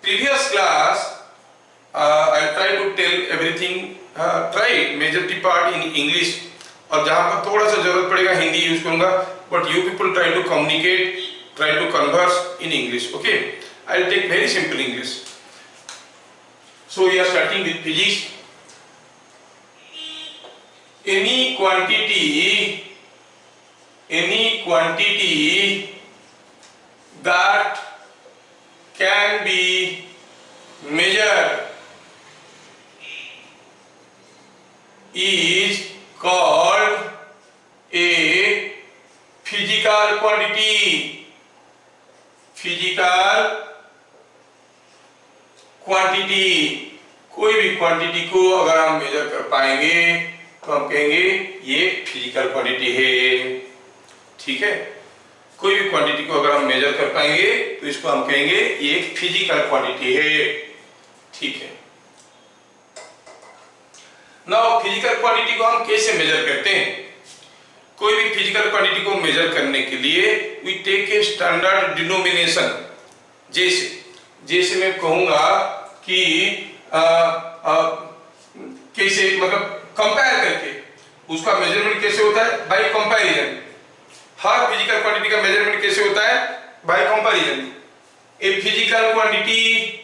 previous class I try to tell everything, try majority part in English, और जहाँ पर थोड़ा सा जरूरत पड़ेगा हिंदी यूज करूँगा, but you people try to communicate, try to converse in English. Okay, I'll take very simple English. So we are starting with physics. Any quantity that can be measured is called a physical quantity. Physical quantity, कोई भी quantity को अगर हम major कर पाएंगे तो हम कहेंगे ये फिजिकल क्वांटिटी है। ठीक है, कोई भी क्वांटिटी को अगर हम मेजर कर पाएंगे तो इसको हम कहेंगे ये एक फिजिकल क्वांटिटी है। ठीक है, नाउ फिजिकल क्वांटिटी को हम कैसे मेजर करते हैं? कोई भी फिजिकल क्वांटिटी को मेजर करने के लिए we take a standard denomination. जैसे मैं कहूंगा कि कैसे, मतलब कंपेयर करके उसका मेजरमेंट कैसे होता है? Bye comparison. हर फिजिकल क्वांटिटी का मेजरमेंट कैसे होता है? Bye comparison. A physical quantity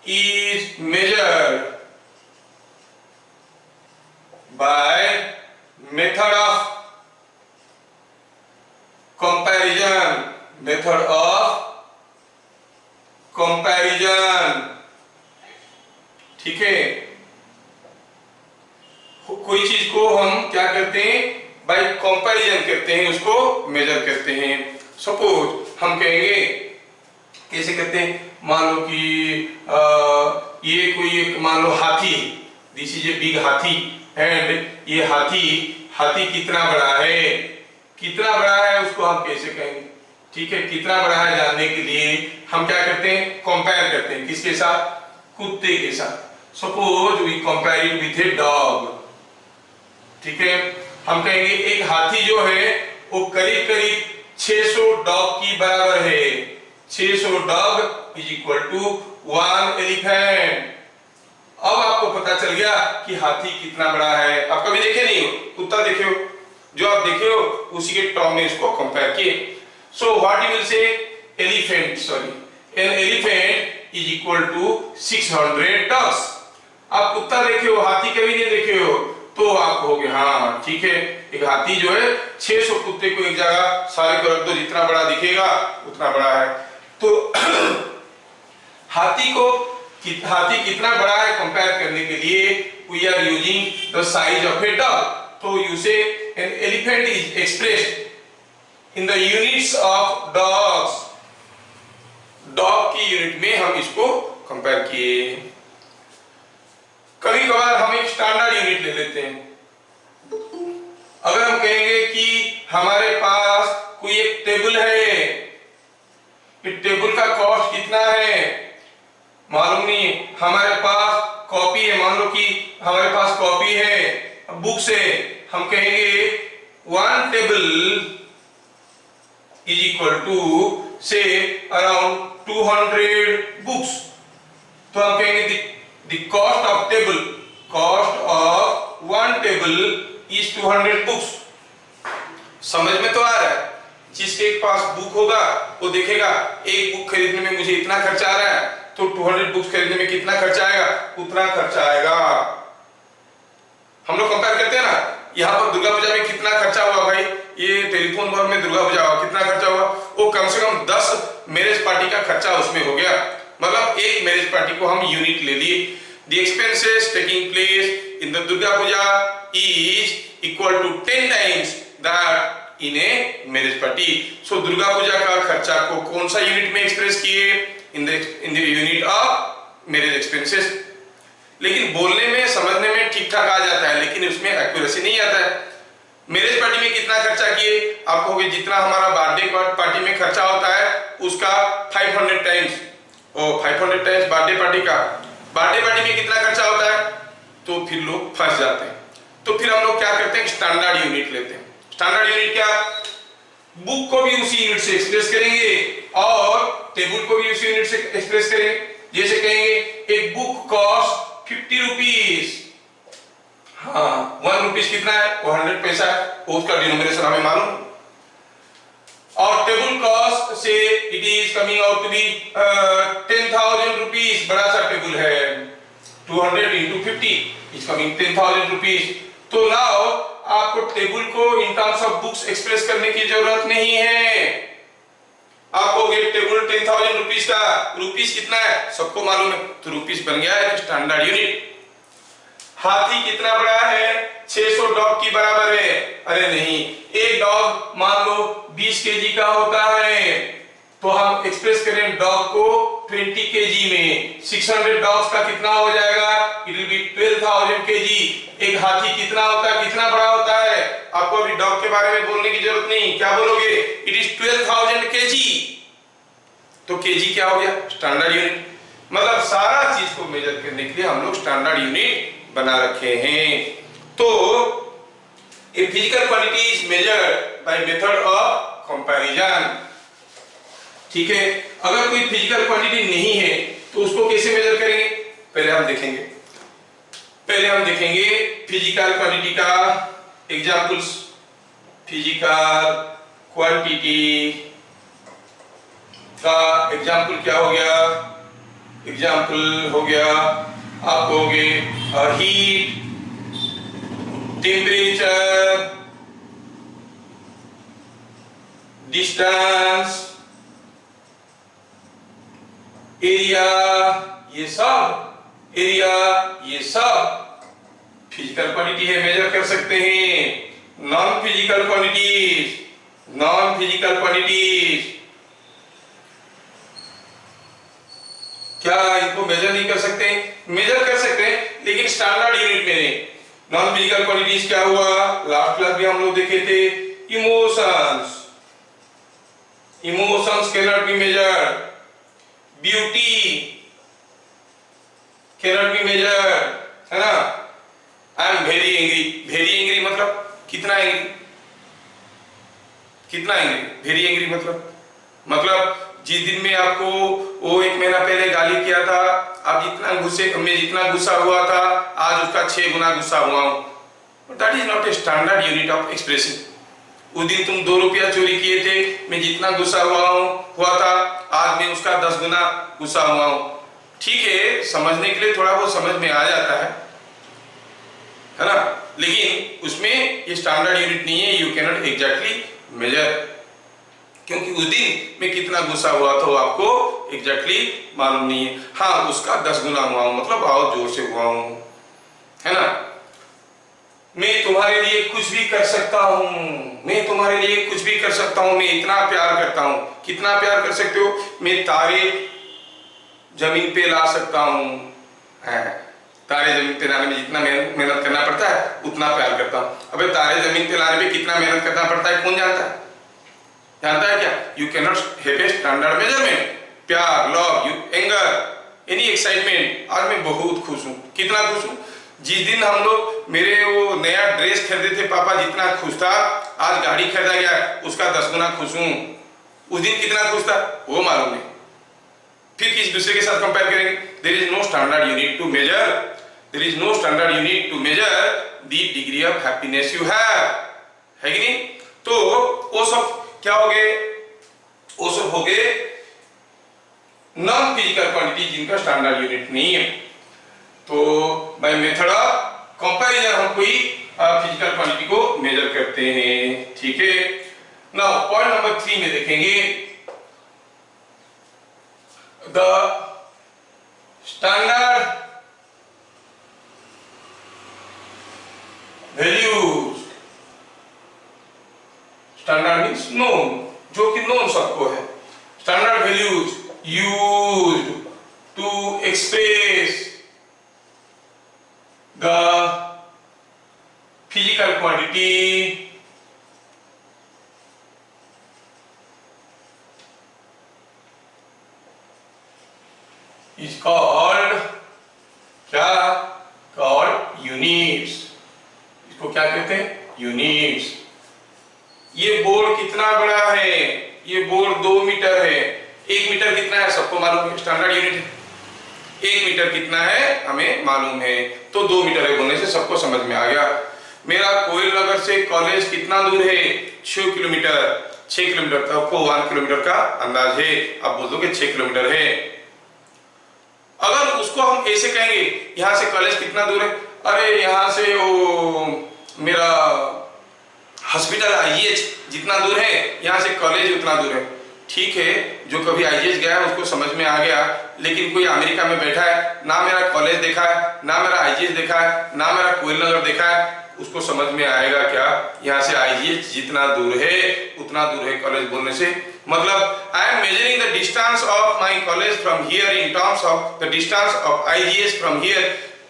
is measured by method of comparison, ठीक है, कोई चीज को हम क्या करते हैं? बाय कंपैरिजन करते हैं, उसको मेजर करते हैं। सपोज हम कहेंगे, कैसे करते हैं? मान लो कि ये कोई एक मान लो हाथी, दिस इज ए बिग हाथी, एंड ये हाथी कितना बड़ा है, उसको हम कैसे कहेंगे? ठीक है, कितना बड़ा है जानने के लिए हम क्या करते हैं? कंपेयर करते हैं। किसके साथ? कुत्ते के साथ। Suppose we compare it with a dog. ठीक है, हम कहेंगे एक हाथी जो है वो करीब 600 डॉग की बराबर है। 600 dog is equal to 1 elephant. अब आपको पता चल गया कि हाथी कितना बड़ा है। आप कभी देखे नहीं हो, कुत्ता देखे हो, जो आप देखे हो उसी के टर्म में इसको कंपेयर किए। So what you will say? An elephant is equal to 600 dogs. आप कुत्ता देखे हो, हाथी कभी नहीं देखे हो, तो आप कहोगे हाँ ठीक है, एक हाथी जो है 600 कुत्ते को एक जगह सारे को रख दो, जितना बड़ा दिखेगा उतना बड़ा है। तो हाथी कितना बड़ा है कंपेयर करने के लिए we are using the size of a dog. तो you say an elephant is expressed in the units of dogs. Dog की यूनिट में हम इसको कंपेयर किए। कभी कभार हम एक स्टैंडर्ड यूनिट ले लेते हैं। अगर हम कहेंगे कि हमारे पास कोई एक टेबल है, इस टेबल का कॉस्ट कितना है मालूम नहीं, हमारे पास कॉपी है, मान लो कि हमारे पास कॉपी है, बुक्स है, हम कहेंगे 1 टेबल इज इक्वल टू से अराउंड 200 बुक्स। तो हम कहेंगे the cost of 1 table is 200 books। समझ में तो आ रहा है? जिसके पास बुक होगा वो देखेगा एक बुक खरीदने में मुझे इतना खर्चा आ रहा है, तो 200 बुक्स खरीदने में कितना खर्चा आएगा, उतना खर्चा आएगा। हम लोग कंपेयर करते हैं ना, यहाँ पर दुर्गा पूजा में कितना खर्चा हुआ भाई, ये टेलीफोन भर में दुर्गा पूजा हुआ, कितना खर्चा हुआ? वो कम से कम 10 मैरिज पार्टी का खर्चा उसमें हो गया। मतलब एक मैरिज पार्टी को हम यूनिट ले लिए। The expenses taking place in the Durga Puja is equal to 10 times that in a marriage party. So Durga Puja का खर्चा को कौन सा यूनिट में एक्सप्रेस किए? In the unit of marriage expenses। लेकिन बोलने में समझने में ठीक ठाक आ जाता है, लेकिन उसमें एक्यूरेसी नहीं आता है। मैरिज पार्टी में कितना खर्चा किए? आप कहोगे जितना हमारा बर्थडे पार्टी में खर्चा होता है उसका 500 टाइम्स। 500 टाइम्स बर्थडे पार्टी का। बर्थडे पार्टी में कितना खर्चा होता है? तो फिर लोग फंस जाते हैं। तो फिर हम लोग क्या करते हैं? स्टैंडर्ड यूनिट लेते हैं। स्टैंडर्ड यूनिट क्या, बुक को भी उसी यूनिट से एक्सप्रेस करेंगे और टेबल को भी उसी यूनिट से एक्सप्रेस करेंगे। जैसे कहेंगे एक बुक कॉस्ट 50 रुपीज, हाँ 1 रुपीज कितना है, वो 100 पैसा है, उसका डिनोमिनेशन हमें मालूम। और टेबल कॉस्ट से it is coming out to be 10,000 rupees, बड़ा सा टेबल है, 200 into 50 इज कमिंग 10,000 रुपीज। तो नाउ आपको टेबल को in terms of books express करने की जरूरत नहीं है। आपको ये टेबल 10,000 रुपीज का, रुपीज कितना है सबको मालूम है, तो रुपीज बन गया है स्टैंडर्ड यूनिट। हाथी कितना बड़ा है, 600 डॉग की बराबर है। अरे नहीं, एक डॉग मान लो 20 केजी का होता है, तो हम एक्सप्रेस करें डॉग को 20 केजी में, 600 डॉग्स का कितना हो जाएगा, इट विल बी 12,000 केजी। एक हाथी कितना होता है, कितना बड़ा होता है, आपको अभी डॉग के बारे में बोलने की जरूरत नहीं, क्या बोलोगे, इट इज 12,000 केजी। तो केजी क्या हो गया, स्टैंडर्ड यूनिट। मतलब सारा चीज को मेजर करने के लिए हम लोग स्टैंडर्ड यूनिट बना रखे हैं। तो a physical quantity is measured by method of comparison. ठीक है, अगर कोई फिजिकल क्वांटिटी नहीं है तो उसको कैसे मेजर करेंगे, पहले हम देखेंगे फिजिकल क्वांटिटी का एग्जांपल्स। फिजिकल क्वांटिटी का एग्जांपल क्या हो गया, एग्जांपल हो गया आप कहोगे हीट, टेम्परेचर, डिस्टेंस, एरिया, ये सब फिजिकल क्वांटिटी है, मेजर कर सकते हैं। नॉन फिजिकल क्वांटिटीज क्या इनको मेजर नहीं कर सकते, मेजर कर सकते हैं लेकिन स्टैंडर्ड यूनिट में नहीं। नॉन फिजिकल क्वांटिटीज क्या हुआ, लास्ट क्लास भी हम लोग देखे थे, emotions cannot be measured, beauty cannot be measured, है ना। आई एम वेरी एंग्री मतलब कितना एंग्री, वेरी एंग्री मतलब जिस दिन में आपको वो 1 महीना पहले गाली किया था, आप जितना गुस्सा हुआ था, आज उसका 6 गुना गुस्सा हुआ हूं। That is not a standard unit of expression. उस दिन तुम 2 रुपया चोरी किए थे, मैं जितना गुस्सा हुआ था, आज मैं उसका 10 गुना गुस्सा हुआ हूं। ठीक है, समझने के लिए थोड़ा बहुत समझ में आ जाता है ना, लेकिन उसमें ये स्टैंडर्ड यूनिट नहीं है, you can not exactly measure, क्योंकि उस दिन में कितना गुस्सा हुआ था आपको एग्जैक्टली मालूम नहीं है। हाँ, उसका 10 गुना हुआ हूं, मतलब बहुत जोर से हुआ हूं, है ना। मैं तुम्हारे लिए कुछ भी कर सकता हूं, मैं इतना प्यार करता हूं। कितना प्यार कर सकते हो, मैं तारे जमीन पे ला सकता हूं, तारे जमीन पे लाने में जितना मेहनत करना पड़ता है उतना प्यार करता हूं। अबे तारे जमीन पे लाने में कितना मेहनत करना पड़ता है कौन जानता है क्या, you can not have a standard measurement. प्यार, लव, एंगर, एनी एक्साइटमेंट, आज मैं बहुत खुश हूं। कितना खुश हूं, जिस दिन हम लोग मेरे वो नया ड्रेस खरीदे थे, पापा जितना खुश था, आज गाड़ी खरीदा गया उसका 10 गुना खुश हूं। उस दिन कितना खुश था वो मालूम नहीं, फिर किसी दूसरे के साथ कंपेयर करेंगे। There is no standard unit to measure the degree of happiness you have, है कि नहीं। तो वो सब क्या हो गए, वो सब हो गए नॉन फिजिकल क्वांटिटी जिनका स्टैंडर्ड यूनिट नहीं है। तो बाय मेथड ऑफ कंपैरिजन हम कोई फिजिकल क्वांटिटी को मेजर करते हैं। ठीक है, नाउ पॉइंट नंबर 3 में देखेंगे the standard values. Standard means known, जो कि नोन सबको है। Standard values used to express the physical quantity is called क्या, कॉल्ड यूनिट्स। इसको क्या कहते हैं, यूनिट्स। ये बोर्ड कितना बड़ा है, ये बोर्ड 2 मीटर है। 1 मीटर कितना है सबको मालूम है, स्टैंडर्ड यूनिट है। 1 मीटर कितना है हमें मालूम है, तो 2 मीटर है बोलने से सबको समझ में आ गया। मेरा कोयल नगर से कॉलेज कितना दूर है, 6 किलोमीटर। 6 किलोमीटर, तो आपको 1 किलोमीटर का अंदाज है, आप बोल दो कि 6 किलोमीटर है। अगर उसको हम ऐसे कहेंगे यहाँ से कॉलेज कितना दूर है, अरे यहाँ से वो मेरा हॉस्पिटल आईजीएच जितना दूर है, यहाँ से कॉलेज उतना दूर है। ठीक है, जो कभी आईजीएच गया है उसको समझ में आ गया, लेकिन कोई अमेरिका में बैठा है, ना मेरा कॉलेज देखा है, ना मेरा आईजीएच देखा है, ना मेरा कोयल नगर देखा है, उसको समझ में आएगा क्या यहाँ से आईजीएच जितना दूर है उतना दूर है कॉलेज बोलने से? मतलब I am measuring the distance of my college from here in terms of the distance of IGH from here,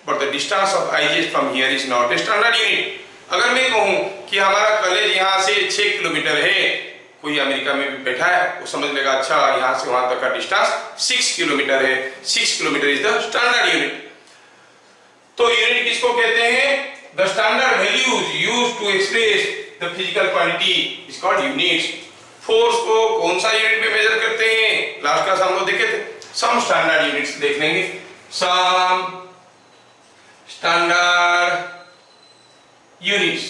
but the distance of IGH from here is not a standard unit. अगर मैं कहूं कि हमारा college यहाँ से 6 kilometre है, कोई America में भी बैठा है वो समझ लेगा अच्छा यहाँ से वहां तक का डिस्टेंस 6 किलोमीटर है, 6 kilometre is the standard unit. तो यूनिट किसको कहते हैं? The standard values used to express the physical quantity is called units. Force को कौन सा यूनिट में मेजर करते हैं? लास्ट क्लास हम लोग देखे थे, सम स्टैंडर्ड यूनिट्स देख लेंगे। सम स्टैंडर्ड यूनिट्स,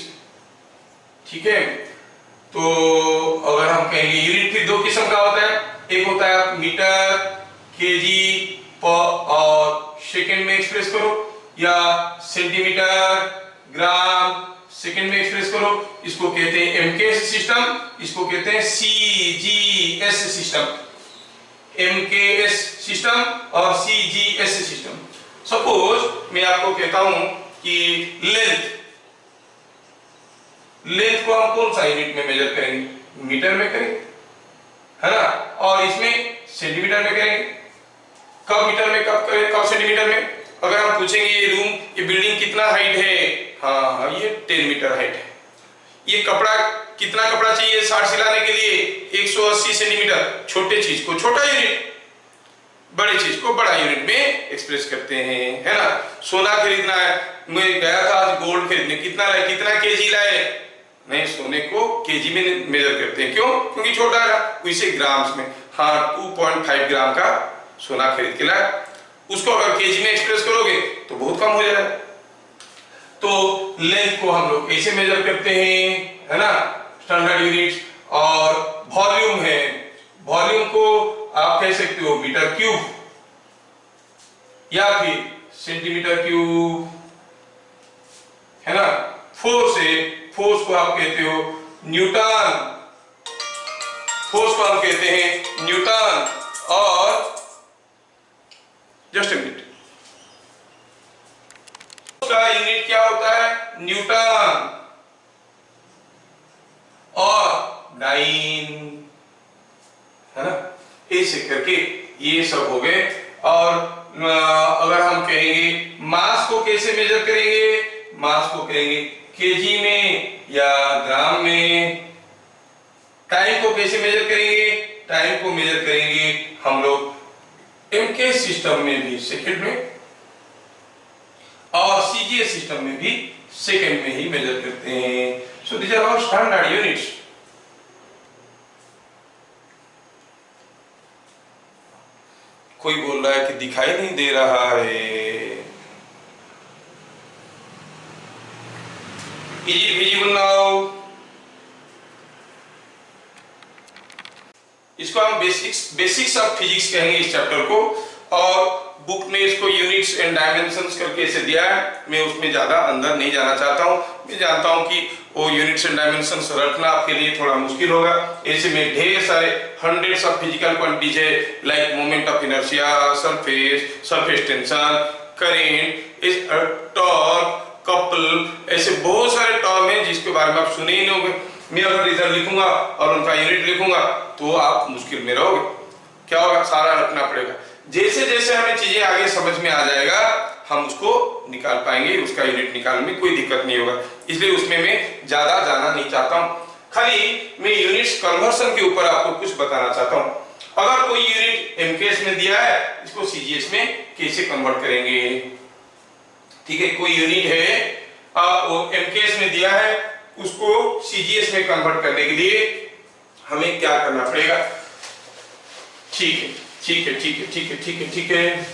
ठीक है। तो अगर हम कहेंगे यूनिट फिर 2 किस्म का होता है, एक होता है मीटर, केजी और सेकंड में एक्सप्रेस करो, या सेंटीमीटर, ग्राम, सेकंड में एक्सप्रेस करो। इसको कहते हैं एमकेएस सिस्टम, इसको कहते हैं सीजीएस सिस्टम। एमकेएस सिस्टम और सीजीएस सिस्टम। सपोज मैं आपको कहता हूं कि लेंथ को हम कौन सा यूनिट में मेजर करेंगे? मीटर में करेंगे, है ना, और इसमें सेंटीमीटर में करेंगे। कब मीटर में, कब करें, कब सेंटीमीटर में? अगर हम पूछेंगे ये रूम, ये बिल्डिंग कितना हाइट है, हाँ ये 10 मीटर हाइट है। ये कपड़ा, कितना कपड़ा चाहिए शर्ट सिलाने के लिए? 180 सेंटीमीटर। छोटे चीज को छोटा यूनिट, बड़ी चीज को बड़ा यूनिट में एक्सप्रेस करते हैं, है ना। सोना खरीदना है, मैं गया था आज गोल्ड खरीदने, कितना लाए, कितना केजी लाए? नहीं, सोने को केजी में मेजर करते हैं। क्यों? क्योंकि छोटा है, उसे ग्राम्स में। हाँ 2.5 ग्राम का सोना खरीद के लाए, उसको अगर केजी में एक्सप्रेस करोगे तो बहुत कम हो जाएगा। तो लेंथ को हम लोग ऐसे मेजर करते हैं, है ना, स्टैंडर्ड यूनिट्स। और वॉल्यूम है, वॉल्यूम को आप कह सकते हो मीटर क्यूब या फिर सेंटीमीटर क्यूब, है ना। फोर्स है, फोर्स को आप कहते हो न्यूटन, फोर्स को हम कहते हैं न्यूटन। और जस्ट ए मिनट, का यूनिट क्या होता है? न्यूटन और डाइन, है ना। ऐसे करके ये सब हो गए। और अगर हम कहेंगे मास को कैसे मेजर करेंगे? मास को करेंगे केजी में या ग्राम में। टाइम को कैसे मेजर करेंगे? टाइम को मेजर करेंगे हम लोग एमकेएस सिस्टम में भी सेकंड में, और सीजीएस सिस्टम में भी सेकंड में ही मेजर करते हैं। So these are all standard units. कोई बोल रहा है कि दिखाई नहीं दे रहा है, इज इट विजिबल नाउ? इसको हम बेसिक्स ऑफ फिजिक्स कहेंगे इस चैप्टर को। और बुक में इसको यूनिट्स एंड डायमेंशंस करके ऐसे दिया है, मैं उसमें ज्यादा अंदर नहीं जाना चाहता हूं। मैं जानता हूं कि वो यूनिट्स एंड डायमेंशंस रखना आपके लिए थोड़ा मुश्किल होगा। ऐसे में ढेर सारे हंड्रेड्स ऑफ फिजिकल क्वांटिटीज है, like moment of inertia, surface tension, current, torque, couple, ऐसे बहुत सारे टर्म हैं जिसके बारे में आप सुने ही नहीं होंगे। मैं अगर इधर लिखूंगा और उनका यूनिट लिखूंगा तो आप मुश्किल में रहोगे। क्या होगा? सारा रखना पड़ेगा। जैसे जैसे हमें चीजें आगे समझ में आ जाएगा हम उसको निकाल पाएंगे, उसका यूनिट निकालने में कोई दिक्कत नहीं होगा। इसलिए उसमें मैं ज्यादा जाना नहीं चाहता हूँ, खाली मैं यूनिट्स कन्वर्सन के ऊपर आपको कुछ बताना चाहता हूँ। अगर कोई यूनिट एमकेएस में दिया है, इसको सीजीएस में कैसे कन्वर्ट करेंगे? ठीक है, कोई यूनिट है वो एमकेएस में दिया है, उसको सीजीएस में कन्वर्ट करने के लिए हमें क्या करना पड़ेगा। ठीक है ठीक है ठीक है ठीक है ठीक है ठीक है।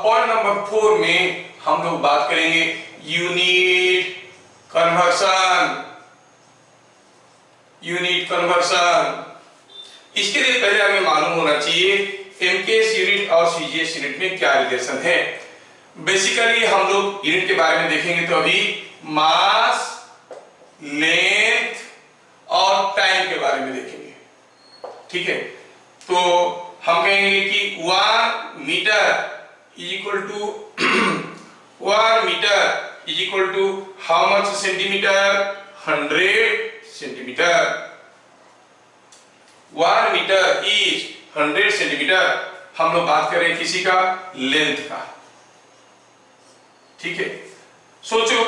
पॉइंट नंबर 4 में हम लोग बात करेंगे यूनिट कन्वर्शन। यूनिट कन्वर्शन, इसके लिए पहले हमें मालूम होना चाहिए एमकेएस यूनिट और सीजीएस यूनिट में क्या रिलेशन है। बेसिकली हम लोग यूनिट के बारे में देखेंगे तो अभी मास, लेंथ और टाइम के बारे में देखेंगे। ठीक है, तो हम कहेंगे कि 1 metre is equal to 1 metre is equal to how much centimetre, 100 centimetre. 1 metre is 100 centimetre. हम लोग बात करें किसी का लेंथ का। ठीक है, सोचो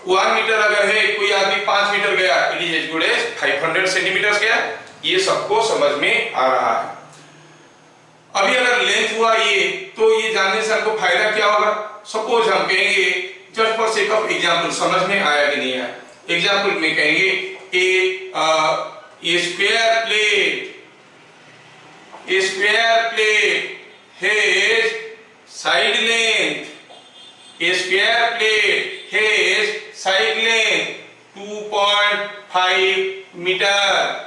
1 मीटर अगर है, कोई आदमी 5 मीटर गया, it is as good as 500 centimetre गया। ये सबको समझ में आ रहा है। अभी अगर लेंथ हुआ ये, तो ये जानने से हमको फायदा क्या होगा। सपोज हम कहेंगे just for sake of example, समझ में आया कि नहीं आया, एग्जांपल में कहेंगे a square plate has side length, a square plate has side length 2.5 meter.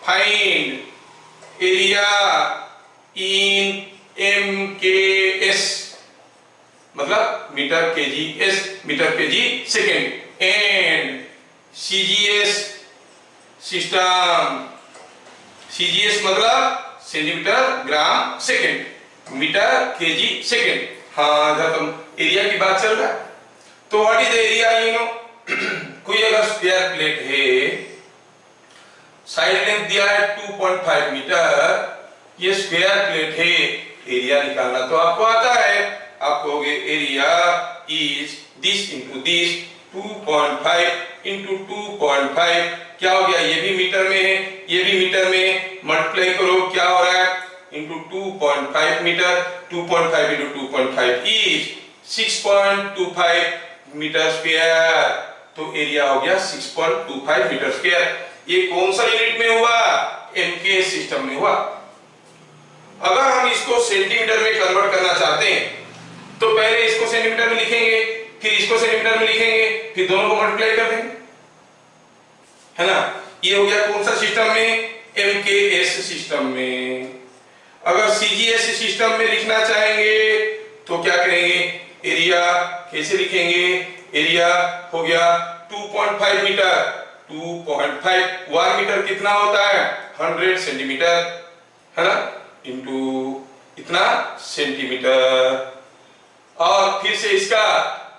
Find area in MKS, मतलब metre KG S, metre KG second, and CGS system. CGS मतलब centimetre gram second, metre KG second. हाँ, जब तुम area की बात चल रहा है तो what is the area, you know. कोई अगर स्क्वायर प्लेट है, साइड लेंथ दिया है 2.5 मीटर, ये स्क्वायर प्लेट है, एरिया निकालना तो आपको आता है। आप कहोगे area is this into this, 2.5 into 2.5 क्या हो गया, ये भी मीटर में है, ये भी मीटर में, मल्टीप्लाई करो क्या हो रहा है, into 2.5 metre, 2.5 into 2.5 is 6.25 metre square. तो एरिया हो गया 6.25 मीटर स्क्वायर। ये कौन सा यूनिट में हुआ, एमकेएस सिस्टम में हुआ। अगर हम इसको सेंटीमीटर में कन्वर्ट करना चाहते हैं तो पहले इसको सेंटीमीटर में लिखेंगे, फिर इसको सेंटीमीटर में लिखेंगे, फिर दोनों को मल्टीप्लाई कर देंगे, है ना। ये हो गया कौन सा सिस्टम में, एमकेएस सिस्टम में। अगर सीजीएस सिस्टम में लिखना चाहेंगे तो क्या करेंगे, एरिया कैसे लिखेंगे, एरिया हो गया 2.5 मीटर, 2.5 1 मीटर कितना होता है 100 सेंटीमीटर, है ना, इंटू इतना सेंटीमीटर, और फिर से इसका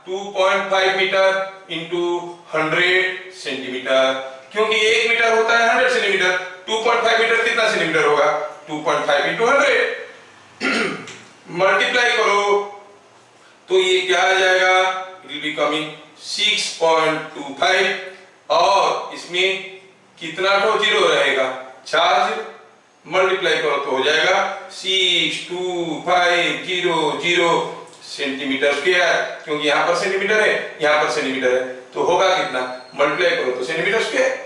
2.5 मीटर इंटू 100 सेंटीमीटर, क्योंकि 1 मीटर होता है 100 सेंटीमीटर, 2.5 मीटर कितना सेंटीमीटर होगा, 2.5 इंटू 100। मल्टीप्लाई करो तो ये क्या आ जाएगा, इट विल बी कमिंग 6.25, और इसमें कितना तो जीरो रहेगा, चार्ज, मल्टीप्लाई करो तो हो जाएगा 62500 सेंटीमीटर स्क्वायर, क्योंकि यहाँ पर सेंटीमीटर है, यहाँ पर सेंटीमीटर है, तो होगा कितना, मल्टीप्लाई करो तो सेंटीमीटर स्क्वायर।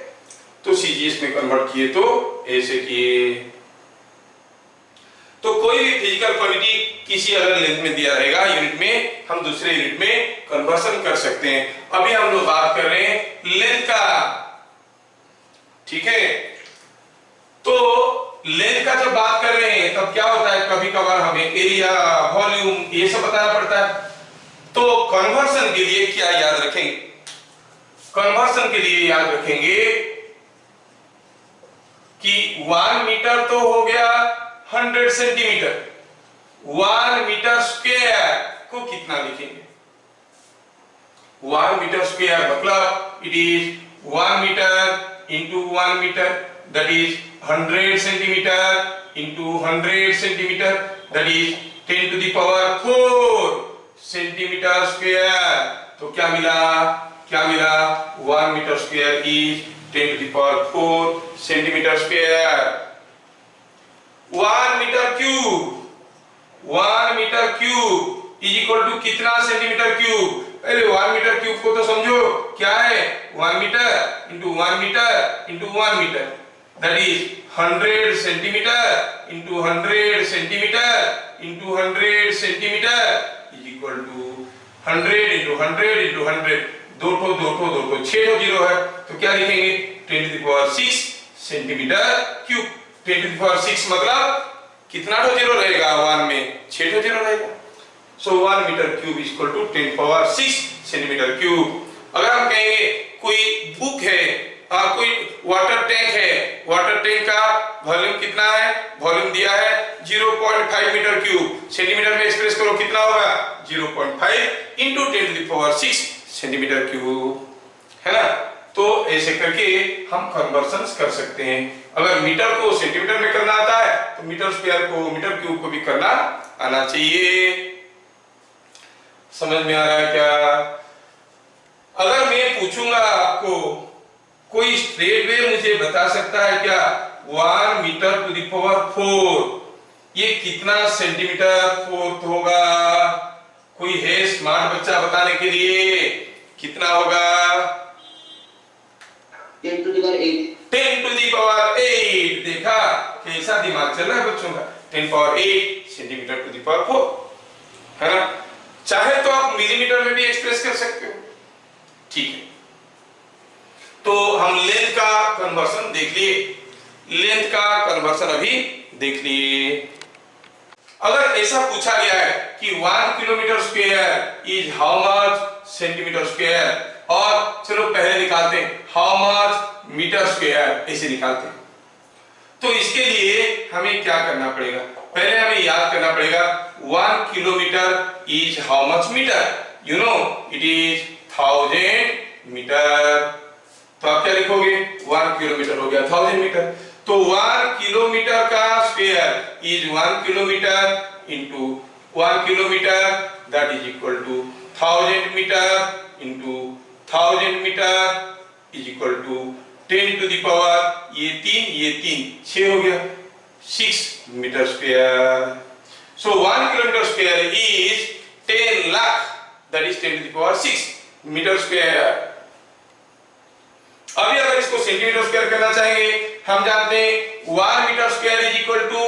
तो सीजीएस में कन्वर्ट किए तो ऐसे किए। तो कोई भी फिजिकल क्वांटिटी किसी अगर लेंथ में दिया रहेगा यूनिट में, हम दूसरे यूनिट में कन्वर्सन कर सकते हैं। अभी हम लोग बात कर रहे हैं लेंथ का, ठीक है। तो लेंथ का जब बात कर रहे हैं तब क्या होता है, कभी कभार हमें एरिया, वॉल्यूम ये सब बताना पड़ता है। तो कन्वर्सन के लिए क्या याद रखेंगे, कन्वर्सन के लिए याद रखेंगे कि 1 मीटर तो हो गया 100 सेंटीमीटर, 1 मीटर स्क्वायर को कितना लिखेंगे, 1 मीटर स्क्वायर मतलब it is 1 metre into 1 metre, that is 100 centimetre into 100 centimetre, that is 10 to the power 4 centimetre square. तो क्या मिला, क्या मिला, 1 metre square is 10 to the power 4 centimetre square. 1 metre cube, 1 is equal to कितना centimetre cube. पहले 1 metre cube को तो समझो क्या है, 1 metre into 1 metre into 1 metre, that is 100 centimetre into 100 centimetre into 100 centimetre is equal to 100 into 100 into 100, दो ठो 6 ठो जीरो है, तो क्या लिखेंगे 10⁶ सेंटीमीटर क्यूब। 10⁶ मतलब कितना ठो जीरो रहेगा 1 में, 6 ठो जीरो रहेगा। So 1 metre cube is equal to 10⁶ centimetre cube. अगर हम कहेंगे कोई बुक है, कोई वाटर टैंक है, वाटर टैंक का वॉल्यूम कितना है, वॉल्यूम दिया है 0.5 मीटर क्यूब, सेंटीमीटर में एक्सप्रेस करो कितना होगा 0.5 इंटू 10⁶ सेंटीमीटर क्यूब, है ना। तो ऐसे करके हम कन्वर्जन कर सकते हैं। अगर मीटर को सेंटीमीटर में करना आता है तो मीटर स्क्वायर को मीटर क्यूब को भी करना आना चाहिए। समझ में आ रहा है क्या? अगर मैं पूछूंगा आपको कोई स्ट्रेट वे मुझे बता सकता है क्या 1 मीटर टू द पावर 4 ये कितना सेंटीमीटर फोर्थ होगा? कोई है स्मार्ट बच्चा बताने के लिए कितना होगा? 10 to the power 8। 10 to the power 8। देखा कैसा दिमाग चल रहा है बच्चों का। 10⁸ सेंटीमीटर टू द पावर 4, है ना। चाहे तो आप मिलीमीटर में भी एक्सप्रेस कर सकते हो, ठीक है। तो हम लेंथ का कन्वर्जन देख लिए, लेंथ का कन्वर्जन अभी देख लिए। अगर ऐसा पूछा गया है कि 1 kilometre square is how much centimetre square, और चलो पहले निकालते हैं हाउ मच मीटर स्क्वायर, ऐसे निकालते हैं। तो इसके लिए हमें क्या करना पड़ेगा, पहले हमें याद करना पड़ेगा 1 kilometre is how much metre, you know it is 1000 metre. तो आप क्या लिखोगे 1 किलोमीटर हो गया 1000 मीटर। तो 1 किलोमीटर का square is 1 kilometre into 1 kilometre that is equal to 1000 metre into 1000 metre is equal to 10 to the power ये 3 6 हो गया 6 metre square. So 1 kilometre square is 10 lakh that is 10 to the power 6 metre square. अभी अगर इसको centimetre square करना चाहेंगे, हम जानते हैं 1 metre square is equal to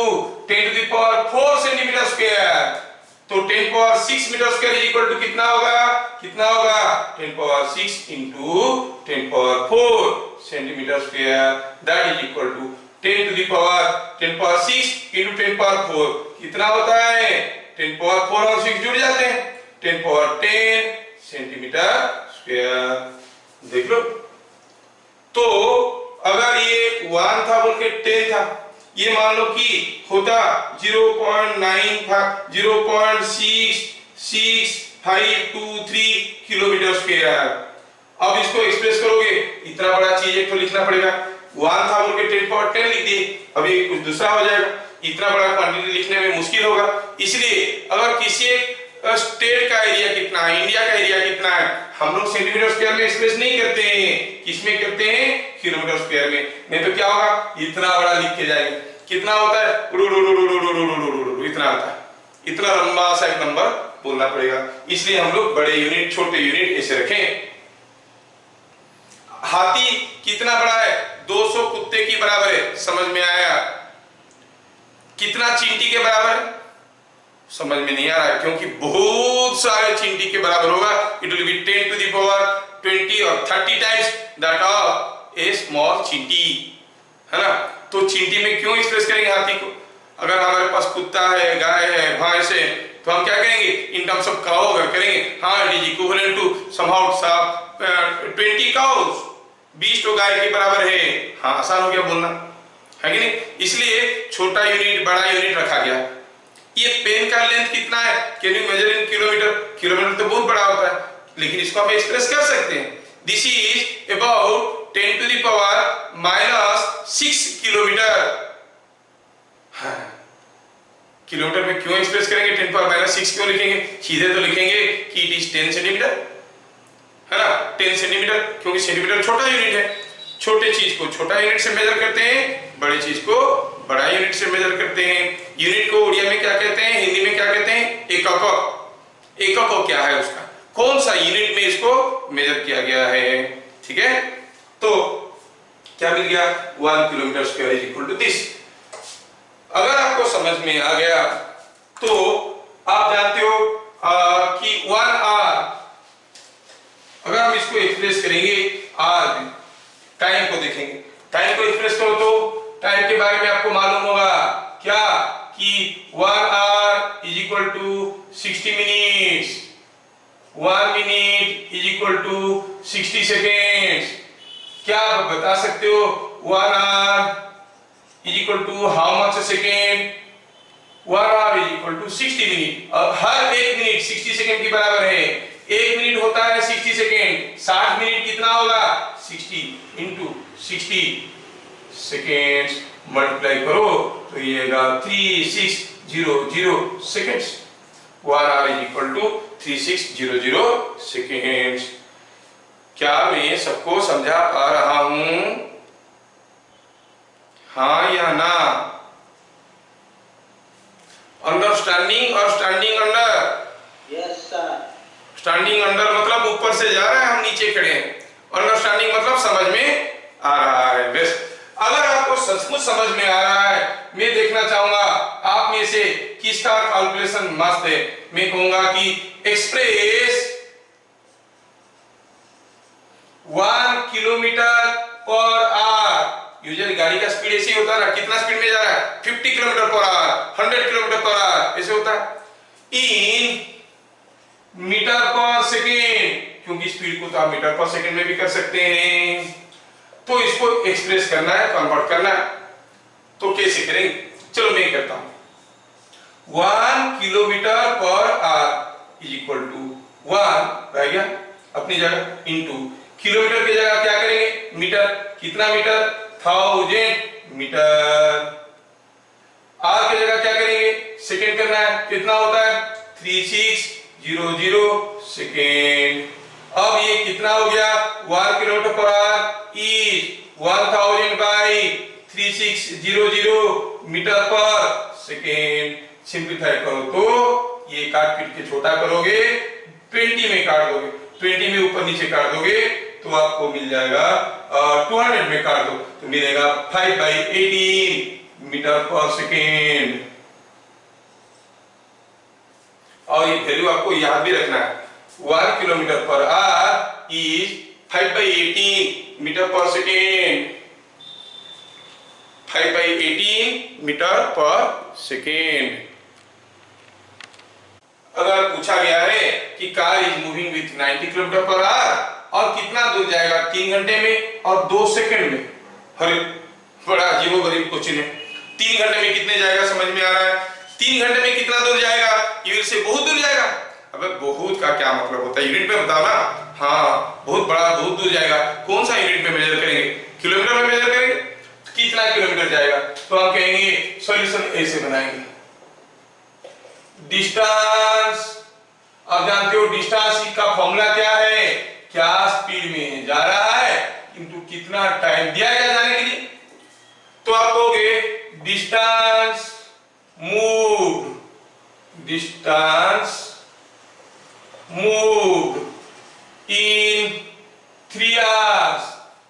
10 to the power 4 centimetre square. तो 10⁶ metre square is equal to कितना होगा 10⁶ into 10⁴ centimetre square that is equal to 10 to the power 10⁶ into 10⁴ कितना होता है 10⁴ और 6 जुड़ जाते हैं 10⁻10 सेंटीमीटर स्क्वायर। देख लो, तो अगर ये 1 था बोल के 10 था, ये मान लो कि होता 0.66523 किलोमीटर स्क्वायर। अब इसको एक्सप्रेस करोगे इतना बड़ा चीज एक तो लिखना पड़ेगा, 1 था बोल के 10⁻10 लिख दिए, अब ये कुछ दूसरा हो जाएगा, इतना बड़ा क्वांटिटी लिखने में मुश्किल होगा। इसलिए अगर किसी एक स्टेट का एरिया कितना है, इंडिया का एरिया कितना है, हम लोग सेंटीमीटर स्क्वायर में एक्सप्रेस नहीं करते हैं, किसमें करते हैं किलोमीटर स्क्वायर में। नहीं तो क्या होगा इतना बड़ा लिख के जाएंगे, कितना होता है इतना होता है, इतना लंबा सा एक नंबर बोलना पड़ेगा। इसलिए हम लोग बड़े यूनिट छोटे यूनिट ऐसे रखें। हाथी कितना बड़ा है 200 कुत्ते की बराबर है, समझ में आया। कितना चींटी के बराबर है समझ में नहीं आ रहा है, क्योंकि बहुत सारे चींटी के बराबर होगा। It will be 10 to the power 20 और 30 times that of a small चींटी, है ना। तो चींटी में क्यों एक्सप्रेस करेंगे हाथी को? अगर हमारे पास कुत्ता है, गाय है, भैंस है, तो हम क्या करेंगे इन टर्म्स ऑफ काउ अगर करेंगे, हाँ it is equivalent to somehow 20 cows, 20 तो गाय के बराबर है। हाँ आसान हो गया बोलना, है कि नहीं। इसलिए छोटा यूनिट बड़ा यूनिट रखा गया। ये पेन का लेंथ कितना है, can you measure in kilometre? Kilometre तो बहुत बड़ा होता है, लेकिन इसको हम एक्सप्रेस कर सकते हैं। This is about 10 to the power -6 kilometre. Kilometre में क्यों एक्सप्रेस करेंगे 10 पावर -6 क्यों लिखेंगे? सीधे तो लिखेंगे कि इट इज 10 सेंटीमीटर, है ना। 10 सेंटीमीटर क्योंकि सेंटीमीटर छोटा यूनिट है, छोटे चीज को छोटा यूनिट से मेजर करते हैं, बड़े चीज को बड़ा यूनिट से मेजर करते हैं। यूनिट को उड़िया में क्या कहते हैं, हिंदी में क्या कहते हैं? एकक। एकक को क्या है उसका, कौन सा यूनिट में इसको मेजर किया गया है। ठीक है, तो क्या मिल गया, 1 kilometre square is equal to this. अगर आपको समझ में आ गया तो आप जानते हो कि 1 आर, अगर हम इसको एक्सप्रेस करेंगे आर में, टाइम को देखेंगे, टाइम को एक्सप्रेस करो तो टाइम के बारे में आपको मालूम होगा क्या कि 1 hour is equal to 60 minutes, 1 minute is equal to 60 seconds. क्या आप बता सकते हो 1 hour is equal to how much second, 1 hour is equal to 60 minute. अब हर एक मिनट 60 सेकेंड के बराबर है, एक मिनट होता है 60 सेकेंड, 60 मिनट कितना होगा, 60 इंटू 60 सेकेंड्स मल्टीप्लाई करो तो ये आएगा 3600 seconds. 1 hour is equal to 3600 seconds. क्या मैं सबको समझा पा रहा हूं, हाँ या ना? अंडरस्टैंडिंग और standing under? Yes sir. Standing under मतलब ऊपर से जा रहा है, हम नीचे खड़े हैं। अंडरस्टैंडिंग मतलब समझ में आ रहा है। बेस्ट, अगर आपको सचमुच समझ में आ रहा है, मैं देखना चाहूंगा आप में से किसका कैलकुलेशन मस्त है। मैं कहूंगा कि express 1 kilometre per our, usually गाड़ी का स्पीड ऐसे होता है ना, कितना स्पीड में जा रहा है, 50 kilometre per our, 100 kilometre per our, ऐसे होता है। इन मीटर पर सेकेंड, क्योंकि स्पीड को तो आप मीटर पर सेकेंड में भी कर सकते हैं, तो इसको एक्सप्रेस करना है, कन्वर्ट करना है, तो कैसे करेंगे? चलो मैं करता हूं। 1 kilometre per hour is equal to 1 रह गया अपनी जगह, इंटू किलोमीटर की जगह क्या करेंगे, मीटर, कितना मीटर, 1000 मीटर। आर की जगह क्या करेंगे, सेकेंड करना है, कितना होता है, 3600 सेकेंड। अब ये कितना हो गया, 1 kilometre per hour is 1000 by 3600 metre per second. Simplify करो तो ये काट पीट के छोटा करोगे, 20 में काट दोगे, 20 में ऊपर नीचे काट दोगे तो आपको मिल जाएगा 200 में काट दो तो मिलेगा 5/18 मीटर पर सेकेंड। और ये वैल्यू आपको याद भी रखना है, 1 kilometre per hour is 5/18 metre per second, 5/18 metre per second. अगर पूछा गया है कि car is moving with 90 kilometre per hour और कितना दूर जाएगा, 3 घंटे में और 2 सेकंड में, अरे बड़ा अजीबोगरीब क्वेश्चन है। 3 घंटे में कितने जाएगा समझ में आ रहा है, 3 घंटे में कितना दूर जाएगा, यूनिट से बहुत दूर जाएगा। अबे बहुत का क्या मतलब होता है, यूनिट में बताओ ना। हाँ बहुत बड़ा, बहुत दूर जाएगा, कौन सा यूनिट में मेजर करेंगे, किलोमीटर में मेजर करेंगे, कितना किलोमीटर जाएगा, तो हम कहेंगे सॉल्यूशन ऐसे बनाएंगे, डिस्टेंस। अब जानते हो डिस्टेंस का फॉर्मूला क्या है, क्या स्पीड में जा रहा है किंतु कितना टाइम दिया गया जाने के लिए। तो आप कहोगे distance moved, distance moved in 3 hours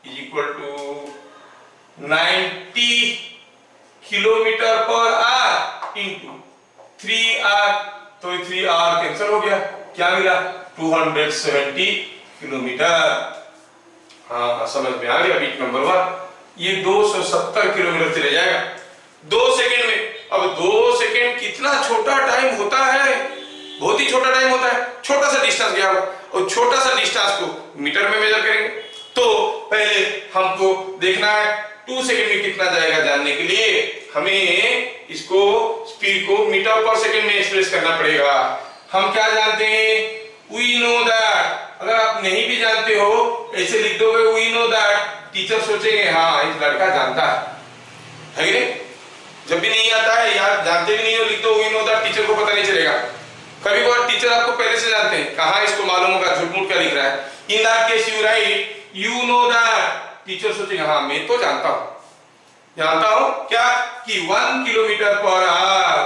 is equal to 90 kilometre per hour into 3 hour, तो 3 आवर कैंसिल हो गया, क्या मिला 270 किलोमीटर। हाँ समझ में आ गया, बीट नंबर 1, ये 270 किलोमीटर चले जाएगा 2 सेकेंड में। अब 2 सेकेंड कितना छोटा टाइम होता है, बहुत ही छोटा टाइम होता है, छोटा सा डिस्टेंस गया हुआ, और छोटा सा डिस्टेंस को मीटर में मेजर करेंगे। तो पहले हमको देखना है 2 सेकेंड में कितना जाएगा जानने के लिए हमें इसको स्पीड को मीटर पर सेकेंड में एक्सप्रेस करना पड़ेगा। हम क्या जानते हैं, वी नो दैट। अगर आप नहीं भी जानते हो ऐसे लिख दोगे वी नो दैट, टीचर सोचेंगे हाँ इस लड़का जानता है कि नहीं। जब भी नहीं आता है यार, जानते भी नहीं हो, लिख दो वी नो दैट, टीचर को पता नहीं चलेगा। कभी कभार टीचर आपको पहले से जानते हैं, कहां इसको मालूम होगा झूठ मूठ क्या लिख रहा है। In that case you right you know that, teacher सोचेंगे हाँ मैं तो जानता हूं क्या कि 1 kilometre per hour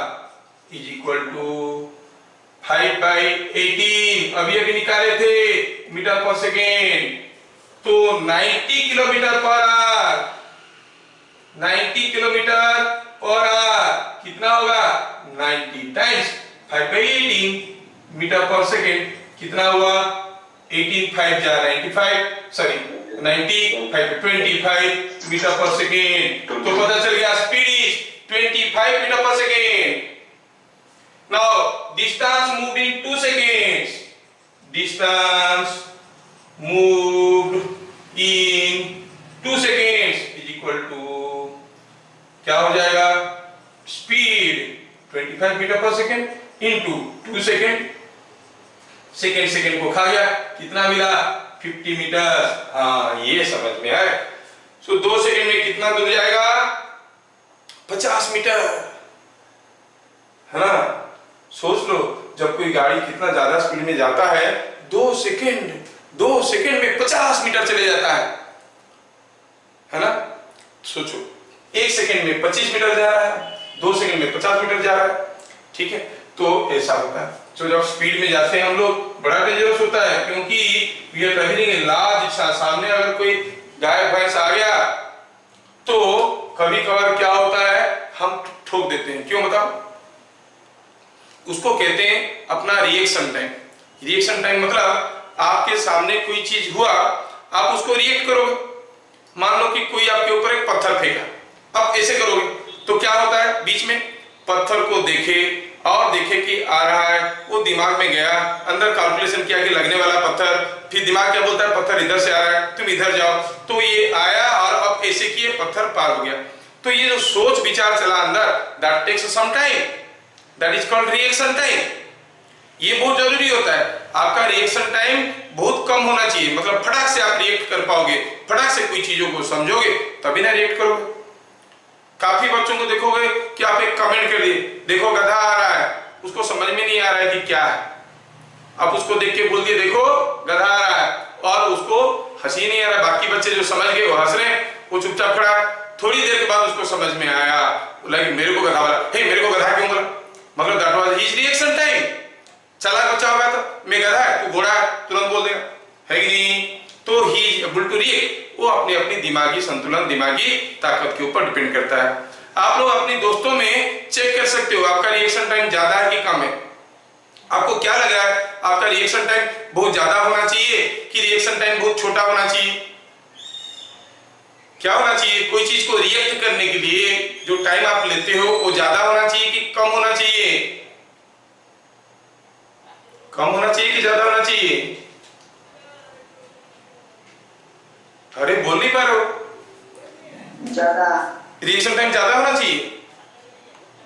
is equal to 5/18 अभी अभी निकाले थे मीटर पर सेकेंड, तो 90 kilometre per our, 90 kilometre per our कितना होगा 90 टाइम्स 5/18 मीटर पर सेकेंड कितना हुआ 18 5 जा 95 सॉरी 90 5/25 मीटर पर सेकेंड, तो पता चल गया speed is 25 metre per second. Now distance moved in 2 seconds. Distance moved in 2 seconds is equal to क्या हो जाएगा speed 25 metre per second into 2 second, second second को खा गया कितना मिला 50 मीटर। हाँ ये समझ में आए। सो 2 सेकेंड में कितना दूर जाएगा 50 मीटर, है ना। सोच लो जब कोई गाड़ी कितना ज्यादा स्पीड में जाता है 2 सेकेंड में 50 मीटर चले जाता है ना। सोचो 1 सेकेंड में 25 मीटर जा रहा है, 2 सेकेंड में 50 मीटर जा रहा है, ठीक है। तो ऐसा होता है। तो जब स्पीड में जाते हैं हम लोग बड़ा डेंजरस होता है, क्योंकि we are travelling in large, सामने अगर कोई गाय भैंस आ गया तो कभी कभार क्या होता है हम ठोक देते हैं। क्यों बताओ? उसको कहते हैं अपना रिएक्शन टाइम। रिएक्शन टाइम मतलब आपके सामने कोई चीज हुआ, आप उसको रिएक्ट करोगे। मान लो कि कोई आपके ऊपर एक पत्थर फेंका, अब ऐसे करोगे तो क्या होता है बीच में पत्थर को देखे और देखे कि आ रहा है, वो दिमाग में गया, अंदर कैलकुलेशन किया कि लगने वाला पत्थर, फिर दिमाग क्या बोलता है पत्थर इधर से आ रहा है तुम इधर जाओ, तो ये आया और अब ऐसे किए पत्थर पार हो गया। तो ये जो सोच विचार चला अंदर, that takes some time, that is called reaction time. ये बहुत जरूरी होता है। आपका रिएक्शन टाइम बहुत कम होना चाहिए, मतलब फटाक से आप रिएक्ट कर पाओगे, फटाक से कोई चीजों को समझोगे तभी ना रिएक्ट करोगे। काफी बच्चों को देखोगे कि आप एक कमेंट कर दिए, देखो गधा आ रहा है, उसको समझ में नहीं आ रहा है कि क्या है, आप उसको देख के बोल दिए देखो गधा आ रहा है, और उसको हंसी नहीं आ रहा। बाकी बच्चे जो समझ गए वो हंस रहे, वो चुपचाप खड़ा। थोड़ी देर के बाद उसको समझ में आया, बोला मेरे को गधा बोला, हे मेरे को गधा क्यों बोला, मतलब that was his reaction time. चला बच्चा होगा तो मैं गधा है तू घोड़ा है तुरंत बोल देगा, है कि नहीं। तो he is able to react. वो अपनी अपनी दिमागी संतुलन, दिमागी ताकत के ऊपर डिपेंड करता है। आप लोग अपने दोस्तों में चेक कर सकते हो आपका रिएक्शन टाइम ज्यादा है कि कम है। आपको क्या लग रहा है आपका रिएक्शन टाइम बहुत ज्यादा होना चाहिए कि रिएक्शन टाइम बहुत छोटा होना चाहिए? क्या होना चाहिए? कोई चीज को रिएक्ट करने के लिए जो टाइम आप लेते हो वो ज्यादा होना चाहिए कि कम होना चाहिए? कम होना चाहिए कि ज्यादा होना चाहिए? अरे बोल नहीं पा रहे हो। ज्यादा रिएक्शन टाइम ज्यादा होना चाहिए?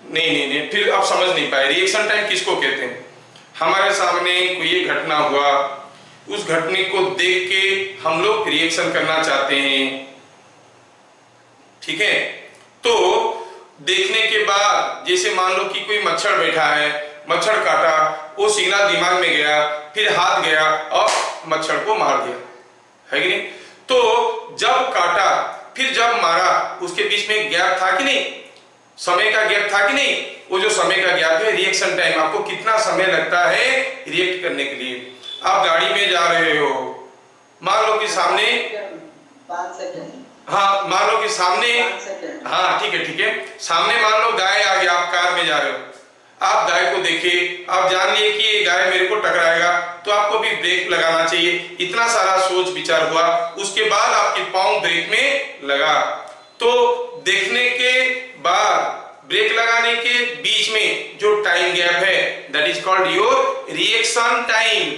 नहीं, फिर आप समझ नहीं पाए रिएक्शन टाइम किसको कहते हैं। हमारे सामने कोई ये घटना हुआ, उस घटने को देख के हम लोग रिएक्शन करना चाहते हैं, ठीक है। तो देखने के बाद जैसे मान लो कि कोई मच्छर बैठा है, मच्छर काटा, वो सिग्नल दिमाग में गया, फिर हाथ गया और मच्छर को मार दिया, है कि नहीं। तो जब काटा फिर जब मारा उसके बीच में गैप था कि नहीं, समय का गैप था कि नहीं। वो जो समय का गैप है रिएक्शन टाइम, आपको कितना समय लगता है रिएक्ट करने के लिए। आप गाड़ी में जा रहे हो, मान लो कि सामने 5 सेकंड, हाँ मान लो कि सामने, हाँ ठीक है, सामने मान लो गाय आ गया, आप कार में जा रहे हो, आप गाय को देखे, आप जान लिए कि ये गाय मेरे को टकराएगा, तो आपको भी ब्रेक लगाना चाहिए। इतना सारा सोच विचार हुआ, उसके बाद आपके पांव ब्रेक में लगा। तो देखने के बाद ब्रेक लगाने के बीच में जो टाइम गैप है that is called your reaction time.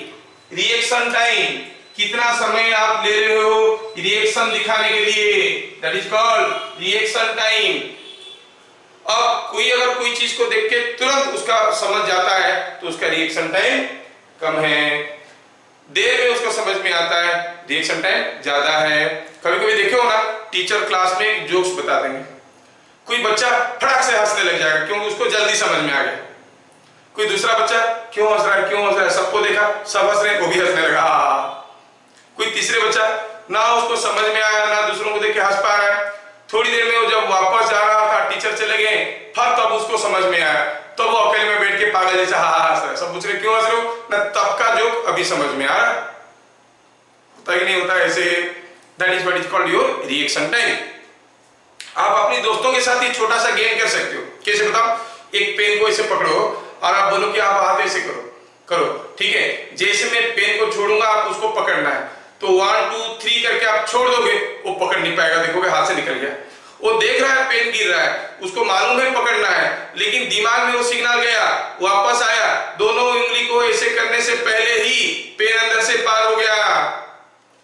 Reaction time कितना समय आप ले रहे हो रिएक्शन दिखाने के लिए, that is called reaction time. अब कोई अगर कोई चीज को देख के तुरंत उसका समझ जाता है तो उसका रिएक्शन टाइम कम है, देर में उसको समझ में आता है रिएक्शन टाइम ज्यादा है। कभी कभी देखे हो ना टीचर क्लास में जोक्स बता देंगे, कोई बच्चा फटाक से हंसने लग जाएगा क्योंकि उसको जल्दी समझ में आ गया। कोई दूसरा बच्चा क्यों हंस रहा है, सबको देखा सब हंस रहे, वो भी हंसने लगा। कोई तीसरे बच्चा ना उसको समझ में आया ना दूसरों को देख के हंस पा रहा है। थोड़ी देर में वो जब वापस जा रहा था टीचर चले गए, फिर तब उसको समझ में आया, तब वो अकेले में बैठ के पागल तुम्हारे जैसे हंस रहे, सब पूछ रहे क्यों हंस रहे हो ना, तब का जोक अभी समझ में आ रहा है, होता ही नहीं होता ऐसे। That is what is called your reaction time. आप अपने दोस्तों के साथ ये छोटा सा गेम कर सकते हो। कैसे बताओ? एक पेन को ऐसे पकड़ो और आप बोलो कि आप हाथ ऐसे करो करो, ठीक है? जैसे मैं पेन को छोड़ूंगा आप उसको पकड़ना है, तो 1 2 3 करके आप छोड़ दोगे, वो पकड़ नहीं पाएगा, देखोगे हाथ से निकल गया। वो देख रहा है पेन गिर रहा है, उसको मालूम है पकड़ना है, लेकिन दिमाग में वो सिग्नल गया, वापस आया, दोनों उंगली को ऐसे करने से पहले ही पेन अंदर से पार हो गया।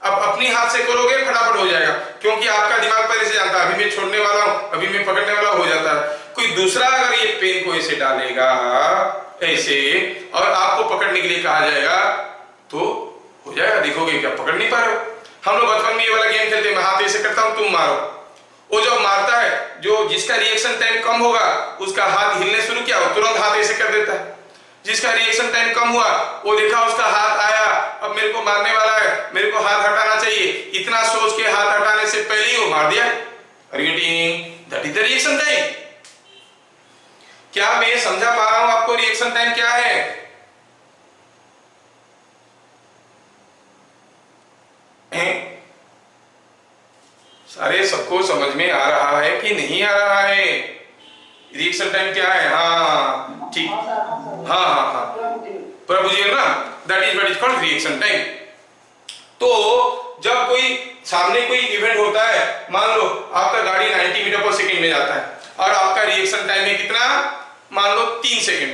अब अपनी हाथ से करोगे फटाफट हो जाएगा, क्योंकि आपका दिमाग पहले से जानता है अभी मैं छोड़ने वाला हूं, अभी मैं पकड़ने वाला, हो जाता है। कोई दूसरा अगर ये पेन को ऐसे डालेगा ऐसे और आपको पकड़ने के लिए कहा जाएगा तो हो जाएगा, देखोगे क्या पकड़ नहीं पा रहे हो। हम लोग बचपन में ये वाला गेम खेलते हैं, मैं हाथ ऐसे करता हूं तुम मारो, वो जब मारता है जो जिसका रिएक्शन टाइम कम होगा उसका हाथ हिलने शुरू किया, वो तुरंत हाथ ऐसे कर देता है। जिसका रिएक्शन टाइम कम हुआ वो देखा उसका हाथ आया, अब मेरे को मारने वाला है, मेरे को हाथ हटाना चाहिए, इतना सोच के हाथ हटाने से पहले ही वो मार दिया। That is the reaction time. क्या मैं समझा पा रहा हूं आपको रिएक्शन टाइम क्या है? सारे सबको समझ में आ रहा है कि नहीं आ रहा है? रिएक्शन टाइम क्या है? हाँ ठीक, हाँ हाँ हाँ प्रभु जी ना, that is what is called reaction time. तो जब कोई सामने कोई इवेंट होता है, मान लो आपका गाड़ी 90 मीटर पर सेकंड में जाता है और आपका रिएक्शन टाइम है कितना, मान लो 3 सेकंड।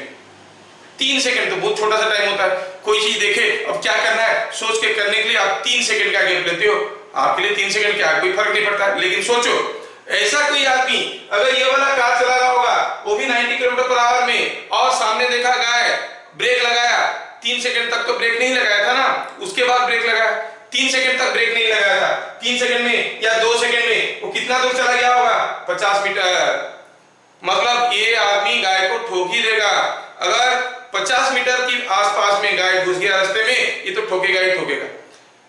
3 सेकंड तो बहुत छोटा सा टाइम होता है। कोई चीज देखे अब क्या करना है सोच के करने के लिए आप 3 सेकंड का गैप लेते हो, आपके लिए 3 सेकंड क्या कोई फर्क नहीं पड़ता, लेकिन सोचो ऐसा कोई आदमी अगर ये वाला कार चला रहा होगा वो भी 90 किलोमीटर पर आवर में, और सामने देखा गाय, ब्रेक लगाया, 3 सेकंड तक तो ब्रेक नहीं लगाया था ना, उसके बाद ब्रेक लगाया, 3 सेकंड तक ब्रेक नहीं लगाया था, 3 सेकंड में या 2 सेकंड में वो कितना दूर चला गया होगा? 50 मीटर। मतलब ये आदमी गाय को ठोक ही देगा। अगर 50 मीटर की आसपास में गाय घुस गया रास्ते में, ये तो ठोकेगा ही ठोकेगा।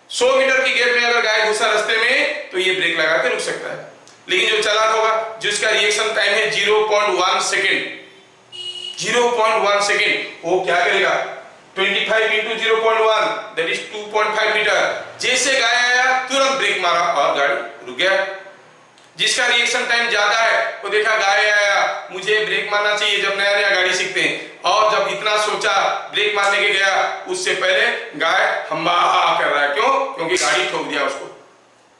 100 मीटर की गैप में अगर गाय घुसा रास्ते में तो ये ब्रेक लगा के रुक सकता है। लेकिन जो चालाक होगा जिसका रिएक्शन टाइम है 0.1 सेकंड, 0.1 सेकंड, वो क्या करेगा? 25 into 0.1 that is 2.5 मीटर। जैसे गाय आया तुरंत ब्रेक मारा और गाड़ी रुक गया। जिसका रिएक्शन टाइम ज्यादा है वो देखा गाय आया, मुझे ब्रेक मारना चाहिए, जब नया नया गाड़ी सीखते हैं, और जब इतना सोचा ब्रेक मारने के गया उससे पहले गाय हम्मा कर रहा है। क्यों? क्योंकि गाड़ी ठोक दिया उसको,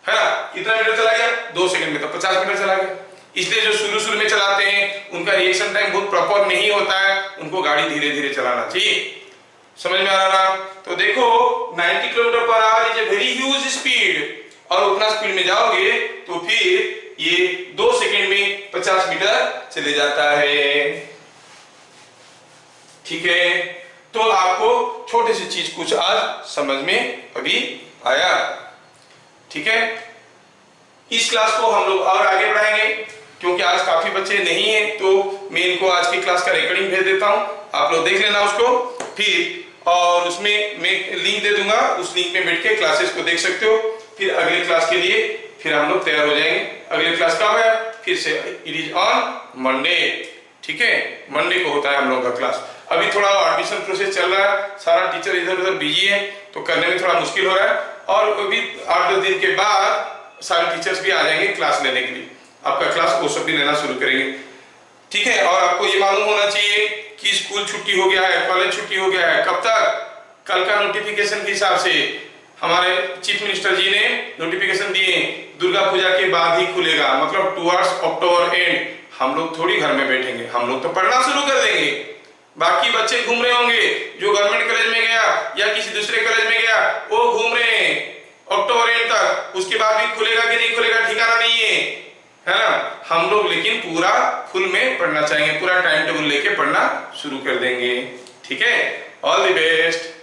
है ना? कितना मीटर चला गया? 2 सेकंड में तो 50 मीटर चला गया। इसलिए जो शुरू में चलाते हैं उनका रिएक्शन टाइम बहुत प्रॉपर नहीं होता है, उनको गाड़ी धीरे धीरे चलाना चाहिए। समझ में आ रहा ना? तो देखो 90 kilometre per hour is a very huge speed, और उतना स्पीड में जाओगे तो फिर ये 2 सेकंड में 50 मीटर चले जाता है। ठीक है, तो आपको छोटे से चीज कुछ आज समझ में अभी आया। ठीक है, इस क्लास को हम लोग और आगे बढ़ाएंगे, क्योंकि आज काफी बच्चे नहीं हैं, तो मैं इनको आज की क्लास का रिकॉर्डिंग भेज देता हूं, आप लोग देख लेना उसको फिर, और उसमें मैं लिंक दे दूंगा, उस लिंक में बैठ के क्लासेस को देख सकते हो। फिर अगले क्लास के लिए फिर हम लोग तैयार हो जाएंगे। अगले क्लास कब है? फिर से इट इज ऑन मंडे। ठीक है, मंडे को होता है हम लोग का क्लास। अभी थोड़ा एडमिशन प्रोसेस चल रहा है, सारा टीचर इधर उधर बिजी है, तो करने में थोड़ा मुश्किल हो रहा है, और अभी 8-10 दिन के बाद सारे टीचर्स भी आ जाएंगे क्लास लेने के लिए, आपका क्लास वो सब भी लेना शुरू करेंगे। ठीक है, और आपको ये मालूम होना चाहिए कि स्कूल छुट्टी हो गया है, कॉलेज छुट्टी हो गया है। कब तक? कल का नोटिफिकेशन के हिसाब से हमारे चीफ मिनिस्टर जी ने नोटिफिकेशन दिए, दुर्गा पूजा के बाद ही खुलेगा, मतलब टुवर्ड्स अक्टूबर एंड। हम लोग थोड़ी घर में बैठेंगे, हम लोग तो पढ़ना शुरू कर देंगे। बाकी बच्चे घूम रहे होंगे, जो गवर्नमेंट कॉलेज में गया या किसी दूसरे कॉलेज में गया वो घूम रहे हैं अक्टूबर एंड तक, उसके बाद भी खुलेगा कि नहीं खुलेगा ठिकाना नहीं है ना? हम लोग लेकिन पूरा फुल में पढ़ना चाहेंगे, पूरा टाइम टेबल लेके पढ़ना शुरू कर देंगे। ठीक है, ऑल द बेस्ट।